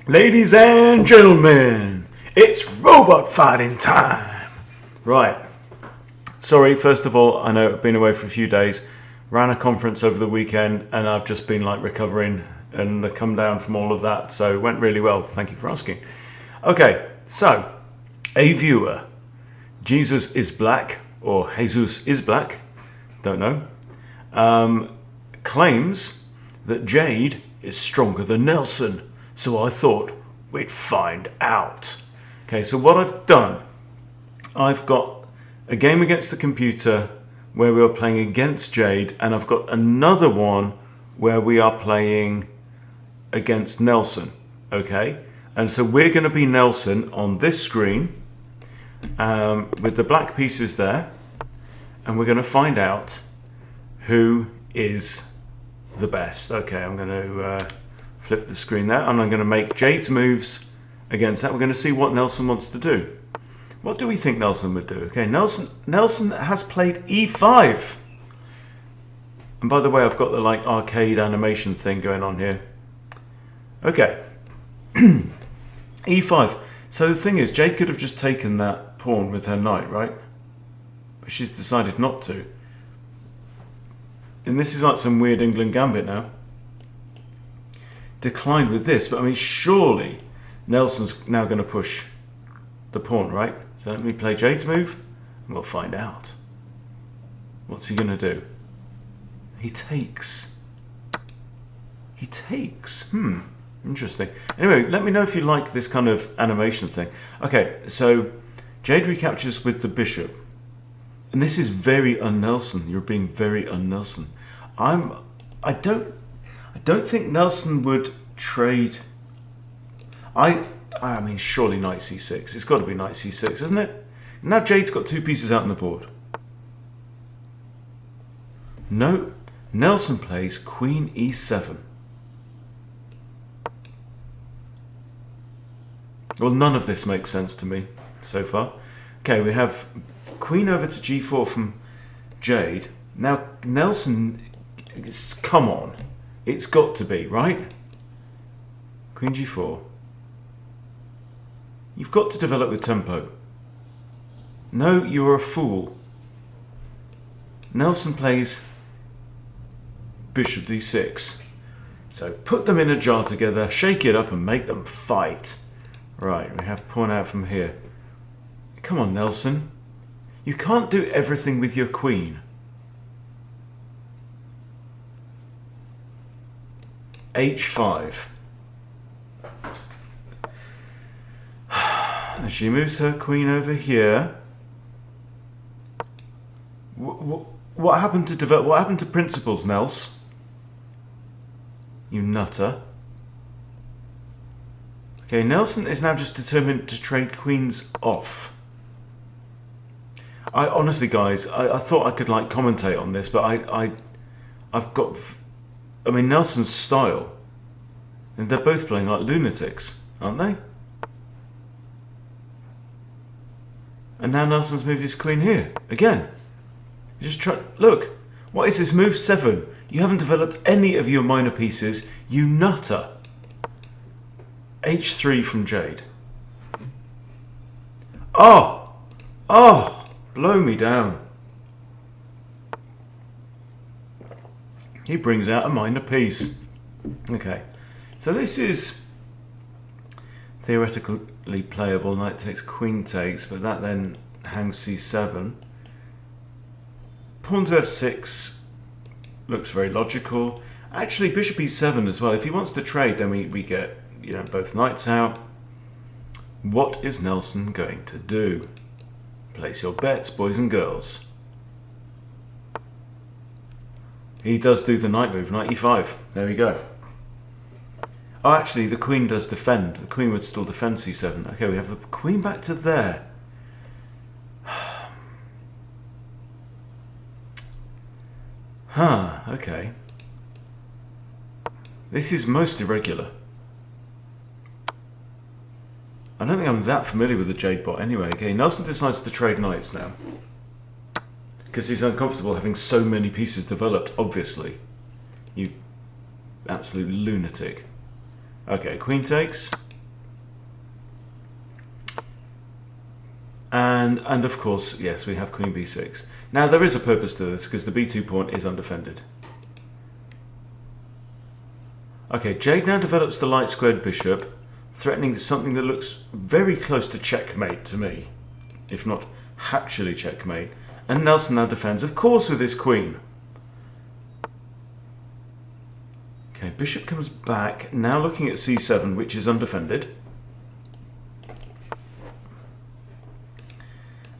Ladies and gentlemen, it's robot fighting time. Right. Sorry, first of all, I know I've been away for a few days. Ran a conference over the weekend and I've just been recovering and the come down from all of that. So it went really well. Thank you for asking. Okay, so a viewer, Jesus is black or Jesus is black, don't know, claims that Jade is stronger than Nelson. So I thought we'd find out. Okay, so what I've done, I've got a game against the computer where we are playing against Jade, and I've got another one where we are playing against Nelson. Okay, and so we're going to be Nelson on this screen with the black pieces there, and we're going to find out who is the best. Okay, I'm going to flip the screen there, and I'm going to make Jade's moves against that. We're going to see what Nelson wants to do. What do we think Nelson would do? Okay, Nelson has played e5. And by the way, I've got the arcade animation thing going on here. Okay. e5. So the thing is, Jade could have just taken that pawn with her knight, right? But she's decided not to. And this is like some weird England gambit now. Declined with this, but I mean, surely Nelson's now going to push the pawn, right? So let me play Jade's move, and we'll find out. What's he going to do? He takes. He takes. Interesting. Anyway, let me know if you like this kind of animation thing. Okay, so Jade recaptures with the bishop, and this is very un-Nelson. You're being very un-Nelson. I don't think Nelson would trade. I mean, surely knight c6. It's got to be knight c6, isn't it? Now Jade's got two pieces out on the board. No, Nelson plays queen e7. Well, none of this makes sense to me so far. Okay, we have queen over to g4 from Jade. Now, Nelson, come on. It's got to be, right? Queen g4. You've got to develop with tempo. No, you're a fool. Nelson plays bishop d6. So put them in a jar together, shake it up and make them fight. Right, we have pawn out from here. Come on, Nelson. You can't do everything with your queen. h5. She moves her queen over here. What happened to develop? What happened to principles, Nels? You nutter. Okay, Nelson is now just determined to trade queens off. I honestly, guys, I thought I could commentate on this, but I've got. I mean, Nelson's style, and they're both playing like lunatics, aren't they? And now Nelson's moved his queen here again. Just try. Look, what is this move 7? You haven't developed any of your minor pieces, you nutter. h3 from Jade. Oh, blow me down. He brings out a minor piece. Okay, so this is theoretically playable. Knight takes, queen takes, but that then hangs c7. Pawn to f6 looks very logical. Actually, bishop e7 as well. If he wants to trade, then we get both knights out. What is Nelson going to do? Place your bets, boys and girls. He does do the knight move, knight e5. There we go. Oh, actually, the queen does defend. The queen would still defend c7. Okay, we have the queen back to there. Okay. This is most irregular. I don't think I'm that familiar with the Jade bot anyway. Okay, Nelson decides to trade knights now. Because he's uncomfortable having so many pieces developed, obviously. You absolute lunatic. Okay, queen takes. And of course, yes, we have queen b6. Now there is a purpose to this because the b2 pawn is undefended. Okay, Jade now develops the light squared bishop, threatening something that looks very close to checkmate to me, if not actually checkmate. And Nelson now defends, of course, with his queen. Okay, bishop comes back, now looking at c7, which is undefended.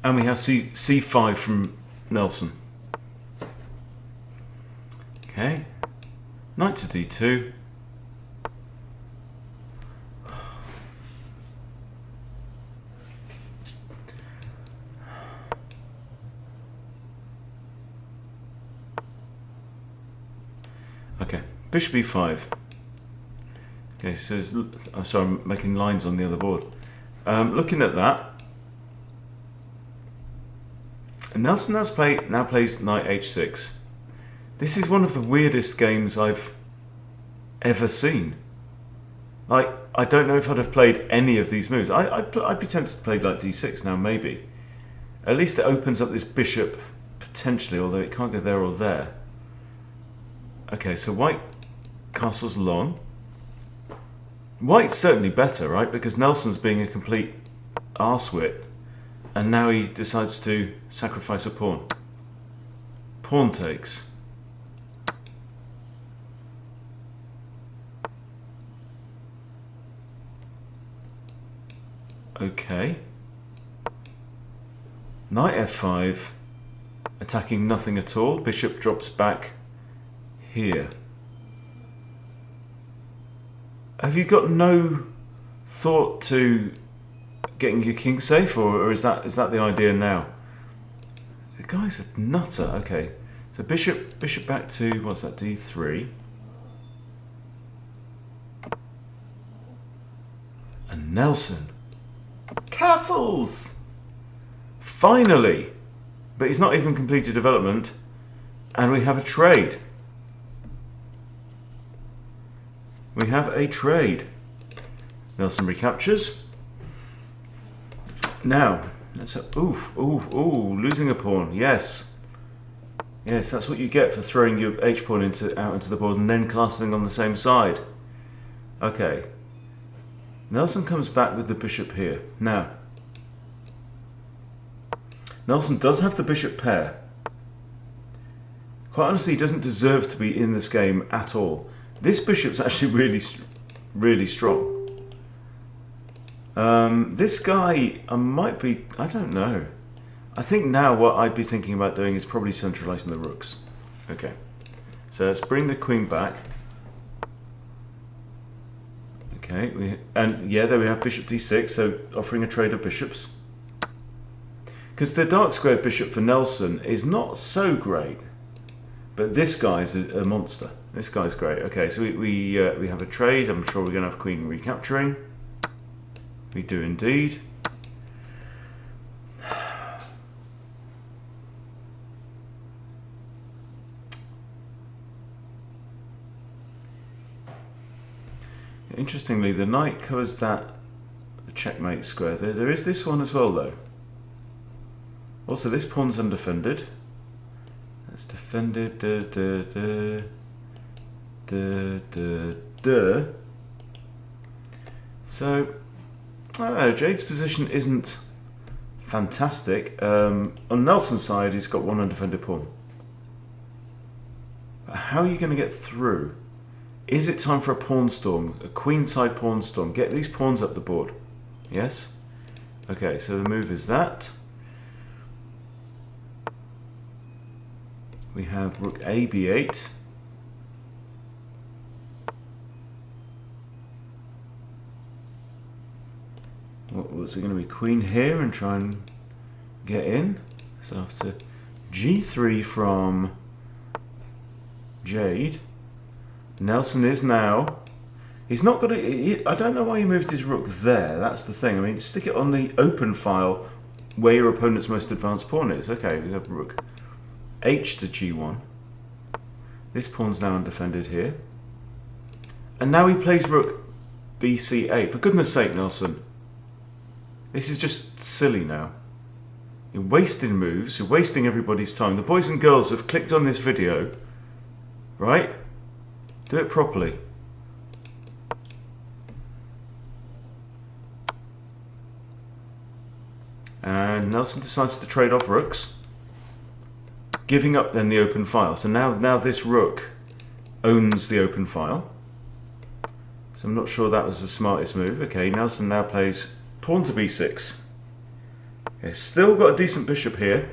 And we have c5 from Nelson. Okay, knight to d2. Okay, bishop e5. Okay, so I'm sorry, I'm making lines on the other board. Looking at that, Nelson now plays knight h6. This is one of the weirdest games I've ever seen. Like, I don't know if I'd have played any of these moves. I'd be tempted to play like d6 now, maybe. At least it opens up this bishop potentially, although it can't go there or there. Okay, so white castles long. White's certainly better, right? Because Nelson's being a complete arsewit. And now he decides to sacrifice a pawn. Pawn takes. Okay. Knight f5. Attacking nothing at all. Bishop drops back here. Have you got no thought to getting your king safe, or is that the idea now? The guy's a nutter. Okay, so bishop back to, what's that, d3, and Nelson castles finally, but he's not even completed development, and we have a trade. We have a trade. Nelson recaptures. Now, that's a, ooh, losing a pawn. Yes. Yes, that's what you get for throwing your h-pawn out into the board and then castling on the same side. Okay. Nelson comes back with the bishop here. Now, Nelson does have the bishop pair. Quite honestly, he doesn't deserve to be in this game at all. This bishop's actually really strong. This guy, I don't know. I think now what I'd be thinking about doing is probably centralizing the rooks. Okay, so let's bring the queen back. Okay, yeah, there we have bishop d6, so offering a trade of bishops. Because the dark squared bishop for Nelson is not so great, but this guy's a monster. This guy's great. Okay, so we have a trade. I'm sure we're going to have queen recapturing. We do indeed. Interestingly, the knight covers that checkmate square. There is this one as well, though. Also, this pawn's undefended. That's defended. So, I don't know, Jade's position isn't fantastic. On Nelson's side, he's got one undefended pawn. But how are you going to get through? Is it time for a pawn storm? A queenside pawn storm? Get these pawns up the board. Yes? Okay, so the move is that. We have rook a b8. What's it going to be? Queen here and try and get in. So after g3 from Jade. Nelson is now. He's not going to. I don't know why he moved his rook there. That's the thing. I mean, stick it on the open file where your opponent's most advanced pawn is. Okay, we have rook h to g1. This pawn's now undefended here. And now he plays rook bc8. For goodness sake, Nelson. This is just silly now. You're wasting moves. You're wasting everybody's time. The boys and girls have clicked on this video, right? Do it properly. And Nelson decides to trade off rooks, giving up then the open file. So now this rook owns the open file. So I'm not sure that was the smartest move. Okay, Nelson now plays pawn to b6. Okay, still got a decent bishop here.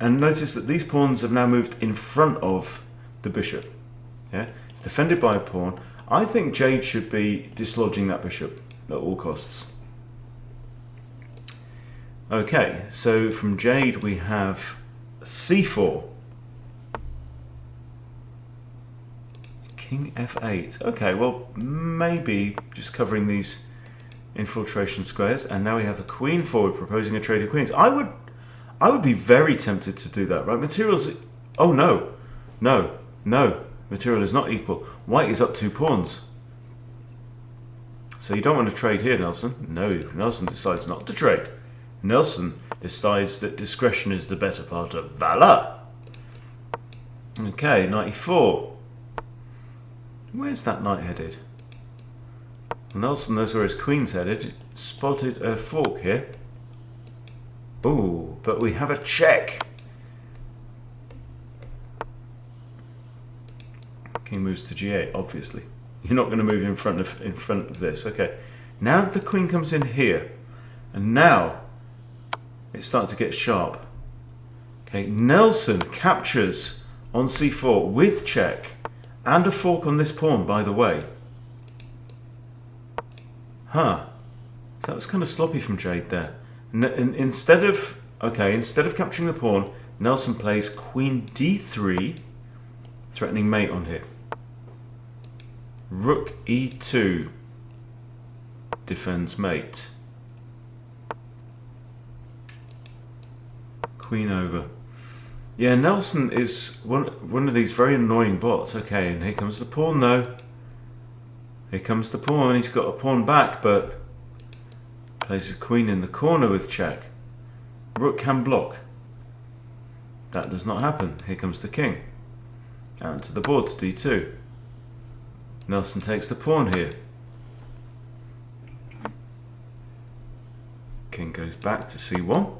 And notice that these pawns have now moved in front of the bishop. Yeah, it's defended by a pawn. I think Jade should be dislodging that bishop at all costs. Okay, so from Jade we have c4. King f8. Okay, well, maybe just covering these infiltration squares. And now we have the queen forward proposing a trade of queens. I would be very tempted to do that, right? Materials... Oh, no. No. No. Material is not equal. White is up 2 pawns. So you don't want to trade here, Nelson. No, Nelson decides not to trade. Nelson decides that discretion is the better part of valor. Okay, 94. Where's that knight headed? Nelson knows where his queen's headed. Spotted a fork here. Ooh, but we have a check. King moves to g8, obviously. You're not going to move in front of this. Okay. Now the queen comes in here. And now it's starting to get sharp. Okay, Nelson captures on c4 with check and a fork on this pawn, by the way. Huh. So that was kind of sloppy from Jade there. Instead of capturing the pawn, Nelson plays queen d3, threatening mate on here. Rook e2 defends mate. Queen over. Yeah, Nelson is one of these very annoying bots. Okay, and here comes the pawn though. Here comes the pawn. He's got a pawn back, but plays his queen in the corner with check. Rook can block. That does not happen. Here comes the king. Out to the board to d2. Nelson takes the pawn here. King goes back to c1.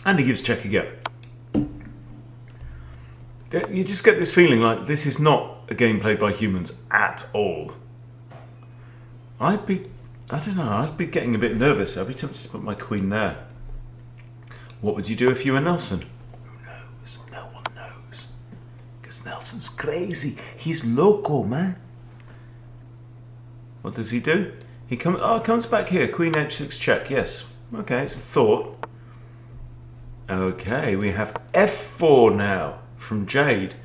And he gives check again. You just get this feeling like this is not a game played by humans at all. I don't know, I'd be getting a bit nervous. I'd be tempted to put my queen there. What would you do if you were Nelson? Who knows? No one knows. Because Nelson's crazy. He's loco, man. What does he do? He comes back here. Queen h6 check. Yes. Okay, it's a thought. Okay, we have f4 now from Jade.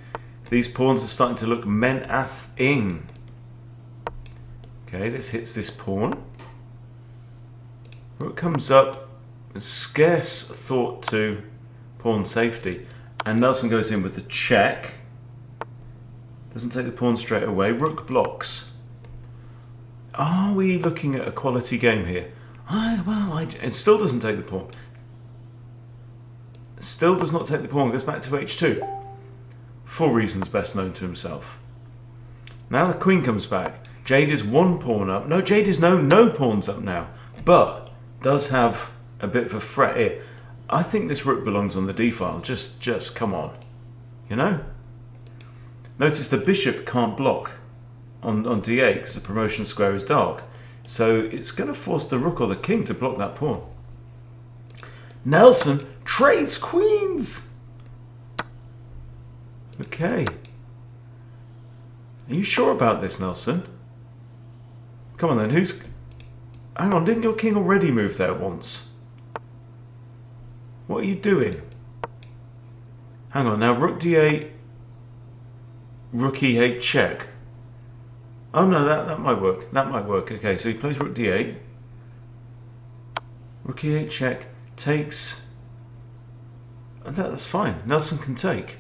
These pawns are starting to look menacing. Okay, this hits this pawn. Rook comes up. Scarce thought to pawn safety. And Nelson goes in with the check. Doesn't take the pawn straight away. Rook blocks. Are we looking at a quality game here? It still doesn't take the pawn. Still does not take the pawn, goes back to h2. For reasons best known to himself. Now the queen comes back. Jade is 1 pawn up. No, Jade is no pawns up now. But does have a bit of a threat here. I think this rook belongs on the d file. Just come on. You know? Notice the bishop can't block on d8 because the promotion square is dark. So it's going to force the rook or the king to block that pawn. Nelson trades queens. Okay. Are you sure about this, Nelson? Come on then, hang on, didn't your king already move there once? What are you doing? Hang on, now rook d8, rook e8 check. Oh no, that might work. That might work. Okay, so he plays rook d8. Rook e8 check, takes... That's fine. Nelson can take.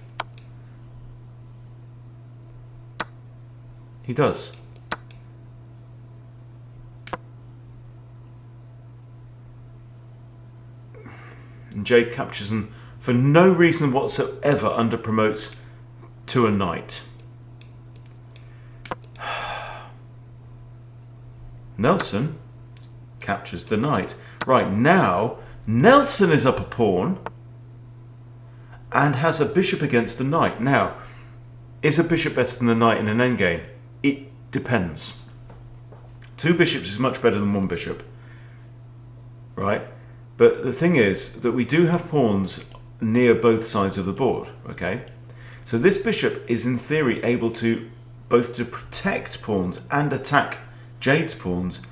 He does. and Jade captures them for no reason whatsoever, under promotes to a knight. Nelson captures the knight. Right, now Nelson is up a pawn and has a bishop against the knight. Now, is a bishop better than the knight in an endgame? It depends. 2 bishops is much better than 1 bishop, right? But the thing is that we do have pawns near both sides of the board, okay? So this bishop is in theory able to both to protect pawns and attack Jade's pawns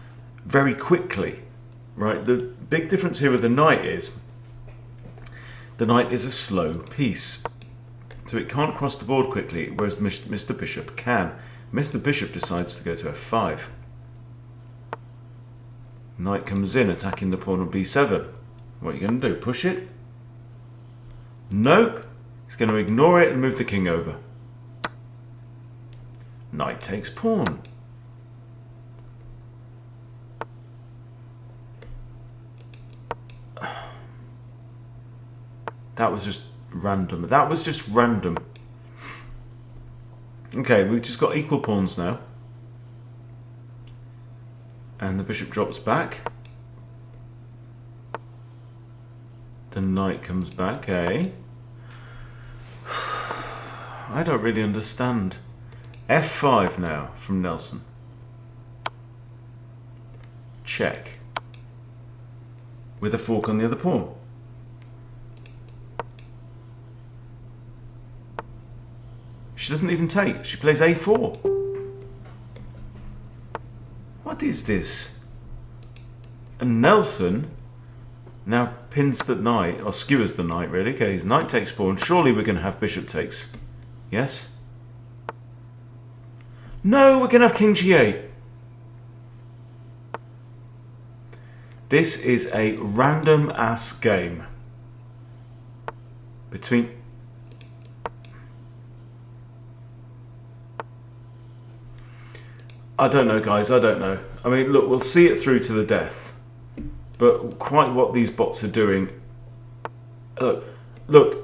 very quickly, right? The big difference here with the knight is a slow piece. So it can't cross the board quickly, whereas Mr. Bishop can. Mr. Bishop decides to go to f5. Knight comes in, attacking the pawn on b7. What are you going to do? Push it? Nope. He's going to ignore it and move the king over. Knight takes pawn. That was just random. That was just random. Okay, we've just got equal pawns now. And the bishop drops back. The knight comes back, eh? I don't really understand. f5 now from Nelson. Check. With a fork on the other pawn. She doesn't even take. She plays a4. What is this? And Nelson now pins the knight, or skewers the knight, really. Okay, knight takes pawn. Surely we're going to have bishop takes. Yes? No, we're going to have king g8. This is a random-ass game. Between... I don't know, guys. I don't know. I mean, look, we'll see it through to the death. But quite what these bots are doing... Look,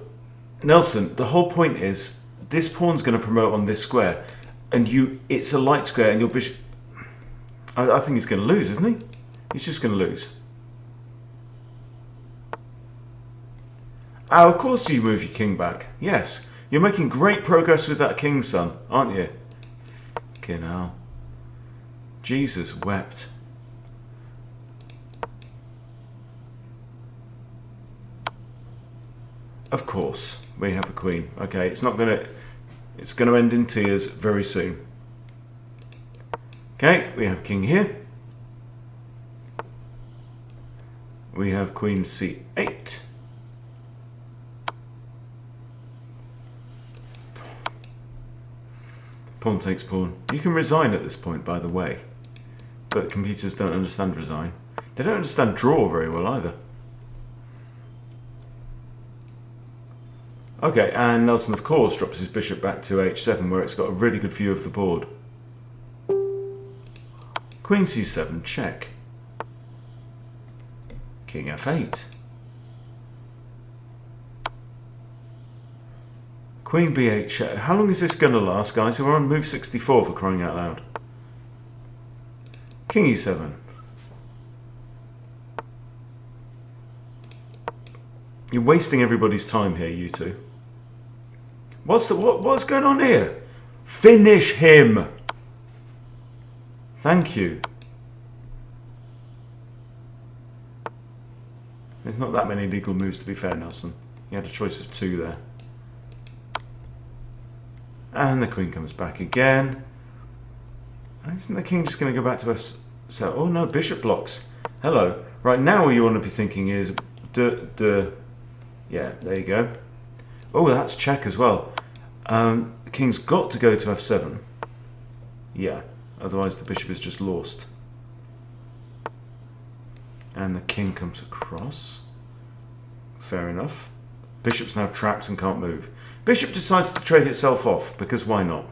Nelson, the whole point is this pawn's going to promote on this square. And it's a light square and your bishop... I think he's going to lose, isn't he? He's just going to lose. Oh, of course you move your king back. Yes. You're making great progress with that king, son, aren't you? Fucking hell. Jesus wept. Of course, we have a queen. Okay, it's going to end in tears very soon. Okay, we have king here. We have queen c8. Pawn takes pawn. You can resign at this point, by the way. But computers don't understand resign. They don't understand draw very well either. Okay, and Nelson, of course, drops his bishop back to h7, where it's got a really good view of the board. Queen c7, check. King f8. Queen b8 check. How long is this going to last, guys? We're on move 64 for crying out loud. King e7. You're wasting everybody's time here, you two. What's going on here? Finish him. Thank you. There's not that many legal moves, to be fair, Nelson. You had a choice of 2 there. And the queen comes back again. Isn't the king just going to go back to f7? Oh no, bishop blocks. Hello. Right, now what you want to be thinking is... Yeah, there you go. Oh, that's check as well. The king's got to go to f7. Yeah, otherwise the bishop is just lost. And the king comes across. Fair enough. Bishop's now trapped and can't move. Bishop decides to trade itself off, because why not?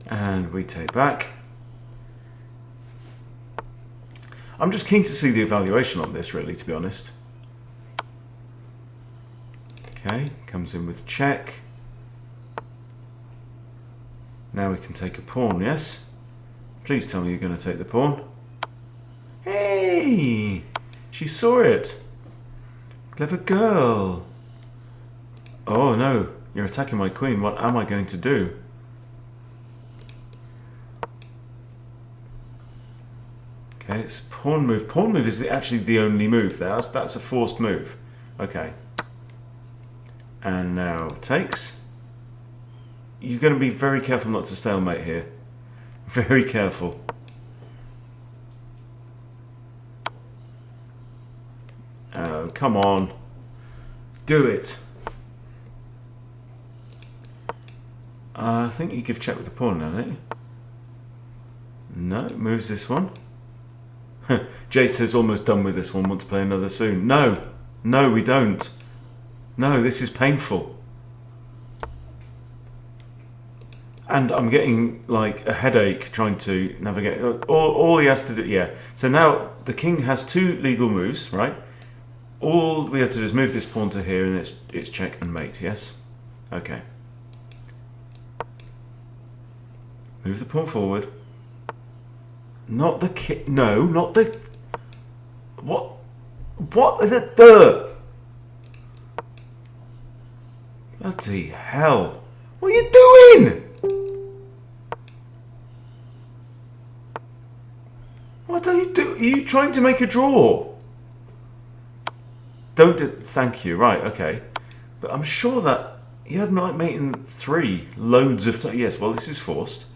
And we take back. I'm just keen to see the evaluation on this, really, to be honest. Okay, comes in with check. Now we can take a pawn, yes? Please tell me you're going to take the pawn. Hey! She saw it. Clever girl. Oh no, you're attacking my queen. What am I going to do? Okay, it's pawn move. Pawn move is actually the only move there. That's a forced move. Okay. And now takes. You're going to be very careful not to stalemate here. Very careful. Oh, come on. Do it. I think you give check with the pawn now, don't you? No, moves this one. Jade says almost done with this one, want to play another soon. No, no we don't. No, this is painful. And I'm getting like a headache trying to navigate. All he has to do, yeah. So now the king has two legal moves, right? All we have to do is move this pawn to here and it's check and mate, yes? Okay. Move the pawn forward. Not the king. No, not the. What? What is it? Bloody hell! What are you doing? What are you doing? Are you trying to make a draw? Don't do. Thank you. Right. Okay. But I'm sure that you had knight mate in 3 loads of times. Yes. Well, this is forced.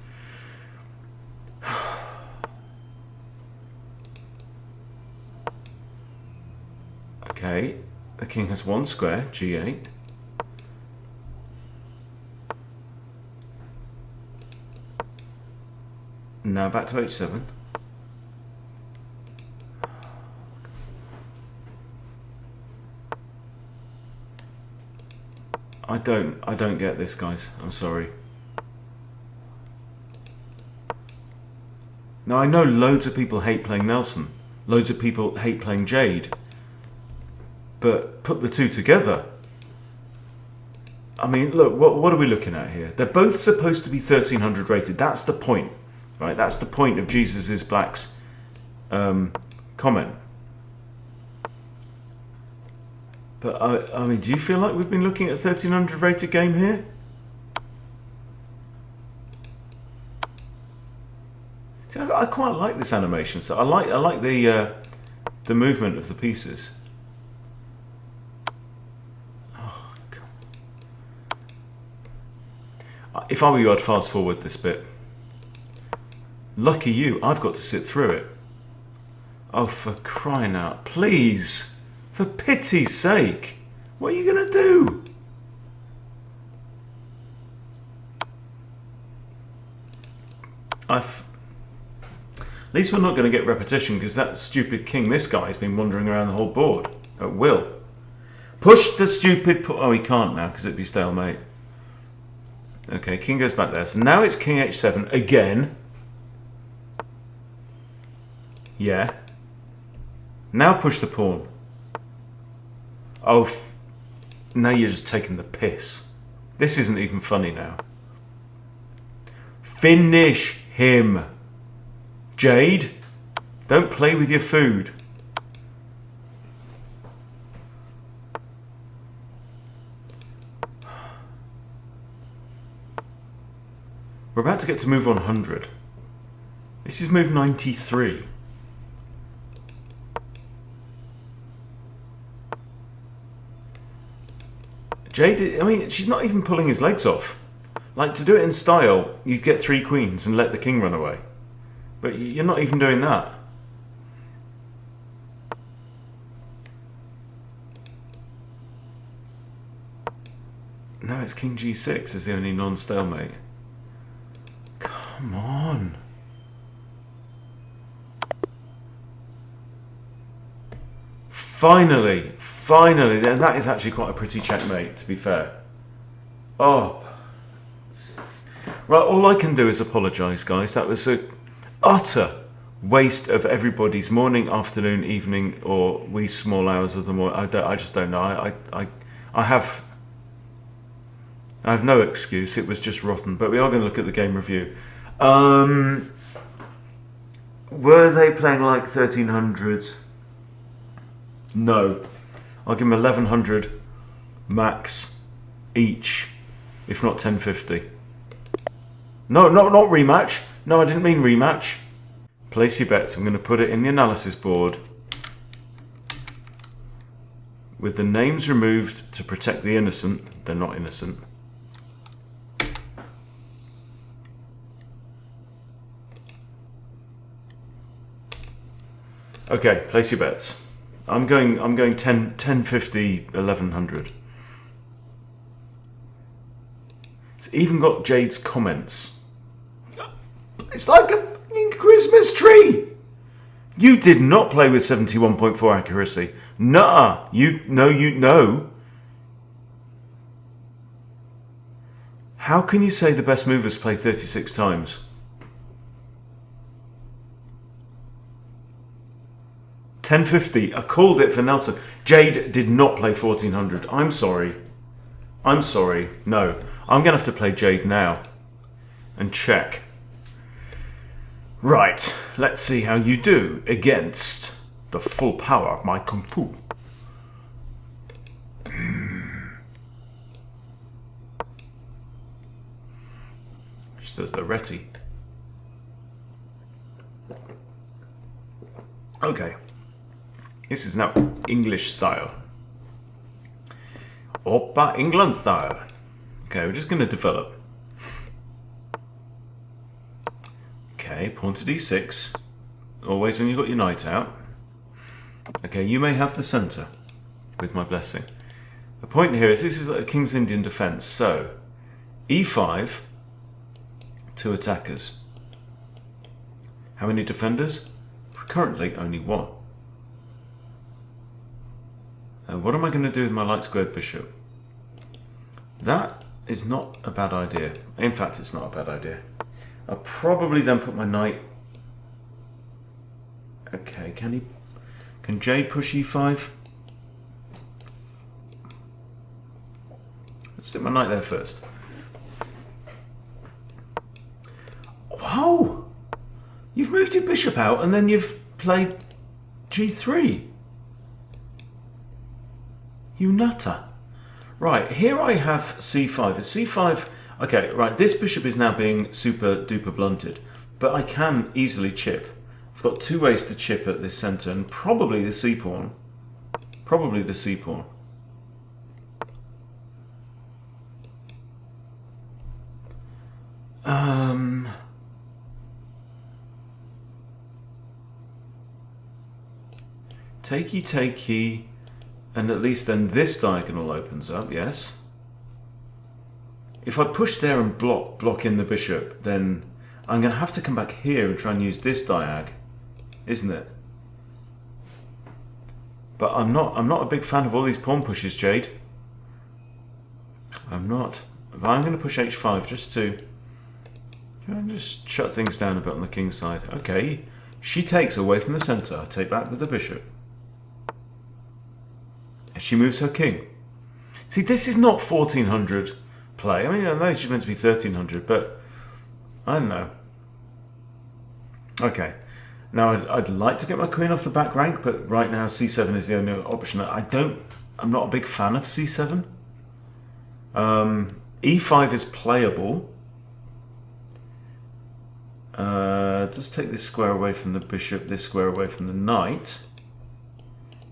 Okay, the king has 1 square, g8. Now back to h7. I don't get this, guys. I'm sorry. Now I know loads of people hate playing Nelson. Loads of people hate playing Jade. But put the two together. I mean, look, what are we looking at here? They're both supposed to be 1300 rated. That's the point, right? That's the point of Jesus is Black's comment. But I mean, do you feel like we've been looking at a 1300 rated game here? See, I quite like this animation. So I like the movement of the pieces. If I were you, I'd fast forward this bit. Lucky you, I've got to sit through it. Oh, for crying out. Please, for pity's sake. What are you going to do? At least we're not going to get repetition because that stupid king, this guy, has been wandering around the whole board at will. Push the stupid... Oh, he can't now because it'd be stalemate. Okay, king goes back there. So now it's king h7 again. Yeah. Now push the pawn. Oh, now you're just taking the piss. This isn't even funny now. Finish him. Jade, don't play with your food. We're about to get to move 100. This is move 93. Jade, I mean, she's not even pulling his legs off. Like, to do it in style, you get 3 queens and let the king run away. But you're not even doing that. Now it's king g6 as the only non-stalemate. Come on. Finally, finally. And that is actually quite a pretty checkmate, to be fair. Oh. Right, all I can do is apologise, guys. That was a utter waste of everybody's morning, afternoon, evening, or wee small hours of the morning. I just don't know. I have no excuse. It was just rotten. But we are going to look at the game review. Were they playing like 1300s? No. I'll give them 1100 max each, if not 1050. No, not rematch. No, I didn't mean rematch. Place your bets. I'm going to put it in the analysis board with the names removed to protect the innocent. They're not innocent. Okay, place your bets. I'm going 1050, 1100. It's even got Jade's comments. It's like a Christmas tree. You did not play with 71.4 accuracy. Nuh-uh. You know. How can you say the best movers play 36 times? $10.50. I called it for Nelson. Jade did not play 1400. I'm sorry. No. I'm going to have to play Jade now. And check. Right. Let's see how you do against the full power of my Kung Fu. Just as the Reti. Okay. This is now English style. Oppa England style. Okay, we're just going to develop. Okay, pawn to d6. Always when you've got your knight out. Okay, you may have the centre with my blessing. The point here is this is like a King's Indian defence. So, e5, 2 attackers. How many defenders? Currently only 1. What am I going to do with my light squared bishop? That is not a bad idea. In fact, it's not a bad idea. I'll probably then put my knight... Okay, can Jade push e5? Let's stick my knight there first. Whoa! You've moved your bishop out and then you've played g3. You nutter. Right, here I have c5. At c5, okay, right, this bishop is now being super duper blunted, but I can easily chip. I've got 2 ways to chip at this centre, and probably the c-pawn. Probably the c-pawn. Takey. And at least then this diagonal opens up, yes. If I push there and block in the bishop, then I'm going to have to come back here and try and use this diag, isn't it? But I'm not a big fan of all these pawn pushes, Jade. I'm not. But I'm going to push h5 just to just shut things down a bit on the king's side. Okay, she takes away from the centre. I take back with the bishop. She moves her king. See, this is not 1400 play. I mean, I know she's meant to be 1300, but I don't know. Okay. Now, I'd like to get my queen off the back rank, but right now c7 is the only option. I'm not a big fan of c7. e5 is playable. Just take this square away from the bishop, this square away from the knight.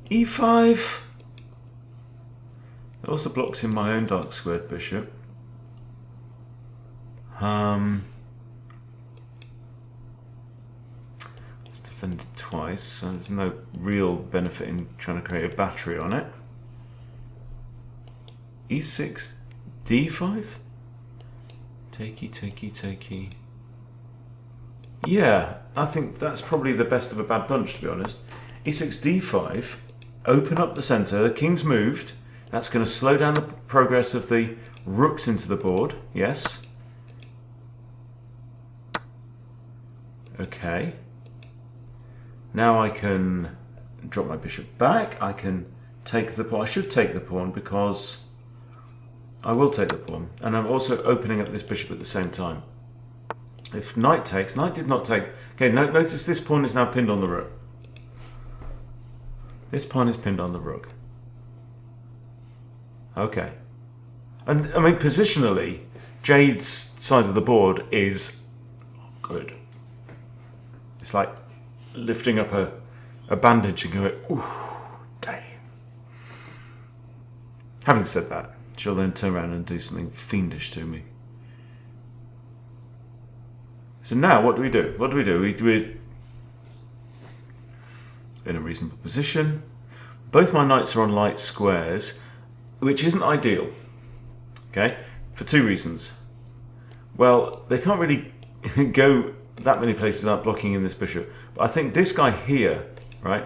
e5... It also blocks in my own dark squared bishop. It's defended twice, so there's no real benefit in trying to create a battery on it. e6, d5? Takey. Yeah, I think that's probably the best of a bad bunch, to be honest. e6, d5, open up the centre, the king's moved. That's going to slow down the progress of the rooks into the board. Yes. Okay. Now I can drop my bishop back. I can take the pawn. I should take the pawn because I will take the pawn. And I'm also opening up this bishop at the same time. If knight takes, knight did not take. Okay, notice this pawn is now pinned on the rook. This pawn is pinned on the rook. Okay. And, I mean, positionally, Jade's side of the board is good. It's like lifting up a bandage and going, ooh, damn. Having said that, she'll then turn around and do something fiendish to me. So now, what do we do? What do we do? We're in a reasonable position. Both my knights are on light squares, which isn't ideal. Okay, for two reasons. Well, they can't really go that many places without blocking in this bishop. But I think this guy here, right?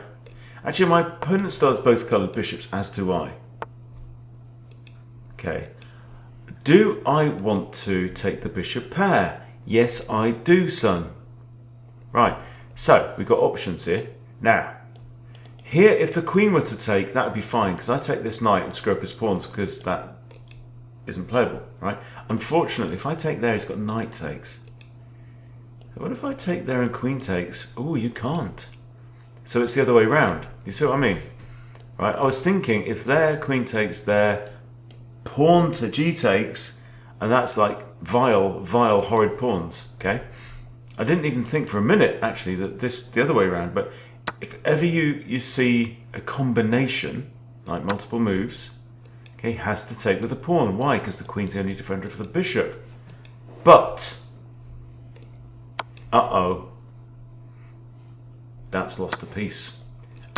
Actually, my opponent still has both coloured bishops, as do I. Okay. Do I want to take the bishop pair? Yes, I do, son. Right, so we've got options here. Now, here, if the queen were to take, that would be fine, because I take this knight and screw up his pawns, because that isn't playable, right? Unfortunately, if I take there, he's got knight takes. So what if I take there and queen takes? Oh, you can't. So it's the other way around. You see what I mean? Right, I was thinking, if there, queen takes there, pawn to g takes, and that's like vile, horrid pawns, okay? I didn't even think for a minute, actually, that this the other way around, but if ever you see a combination, like multiple moves, okay, has to take with a pawn. Why? Because the queen's the only defender of the bishop. But, uh-oh, that's lost a piece,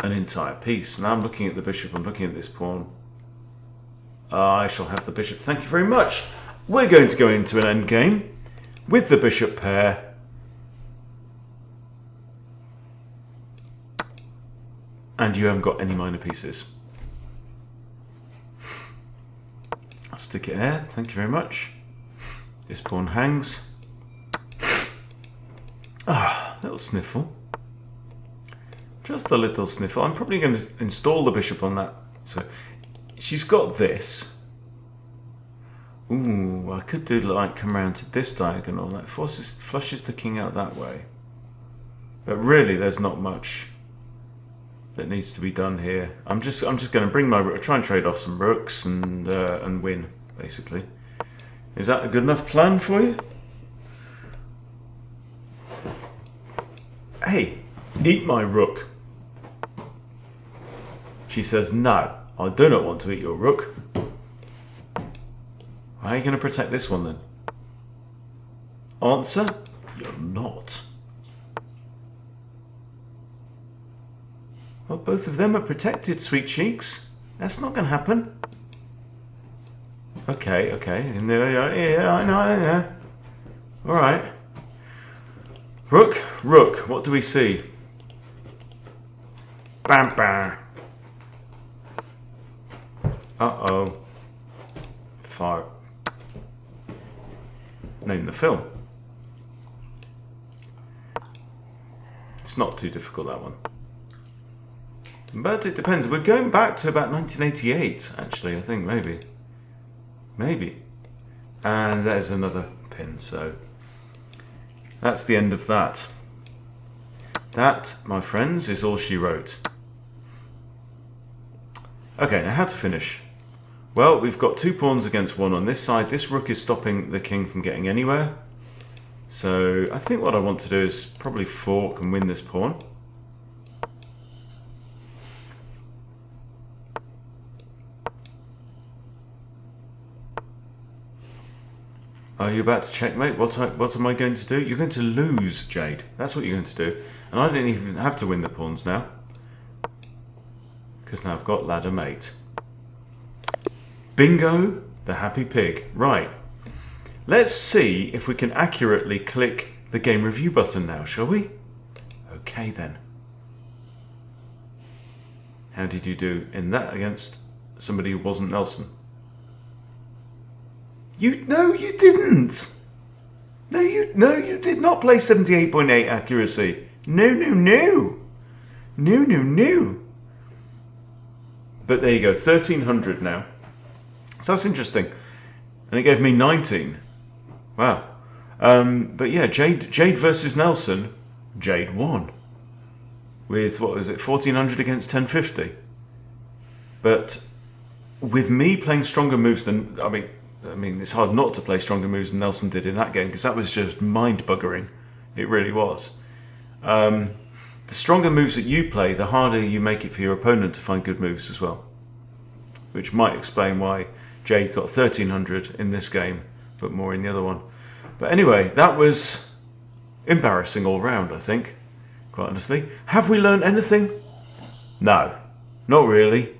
an entire piece. Now I'm looking at the bishop, I'm looking at this pawn. I shall have the bishop. Thank you very much. We're going to go into an endgame with the bishop pair. And you haven't got any minor pieces. I'll stick it here. Thank you very much. This pawn hangs. Ah, little sniffle. Just a little sniffle. I'm probably going to install the bishop on that. So she's got this. Ooh, I could do like come around to this diagonal. That flushes the king out that way. But really, there's not much that needs to be done here. I'm just going to bring my rook, try and trade off some rooks and win, basically. Is that a good enough plan for you? Hey, eat my rook. She says, no, I do not want to eat your rook. How are you going to protect this one then? Answer, you're not. Well, both of them are protected, sweet cheeks. That's not going to happen. Okay. Yeah, I know. All right. Rook. What do we see? Bam, bam. Uh-oh. Fire. Name the film. It's not too difficult, that one. But it depends. We're going back to about 1988, actually, I think, maybe. Maybe. And there's another pin, so that's the end of that. That, my friends, is all she wrote. Okay, now how to finish. Well, we've got two pawns against one on this side. This rook is stopping the king from getting anywhere. So I think what I want to do is probably fork and win this pawn. Are you about to checkmate? What am I going to do? You're going to lose, Jade. That's what you're going to do. And I didn't even have to win the pawns now. Because now I've got ladder mate. Bingo, the happy pig. Right. Let's see if we can accurately click the game review button now, shall we? Okay then. How did you do in that against somebody who wasn't Nelson? No, you didn't. No, you did not play 78.8 accuracy. No. New. But there you go, 1300 now. So that's interesting. And it gave me 19. Wow. But yeah, Jade versus Nelson. Jade won. With, what was it, 1400 against 1050. But with me playing stronger moves than... I mean, it's hard not to play stronger moves than Nelson did in that game, because that was just mind-buggering. It really was. The stronger moves that you play, the harder you make it for your opponent to find good moves as well. Which might explain why Jade got 1300 in this game, but more in the other one. But anyway, that was embarrassing all round, I think, quite honestly. Have we learned anything? No, not really.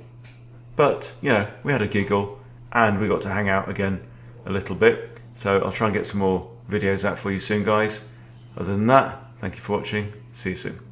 But, you know, we had a giggle and we got to hang out again a little bit. So I'll try and get some more videos out for you soon, guys. Other than that, thank you for watching. See you soon.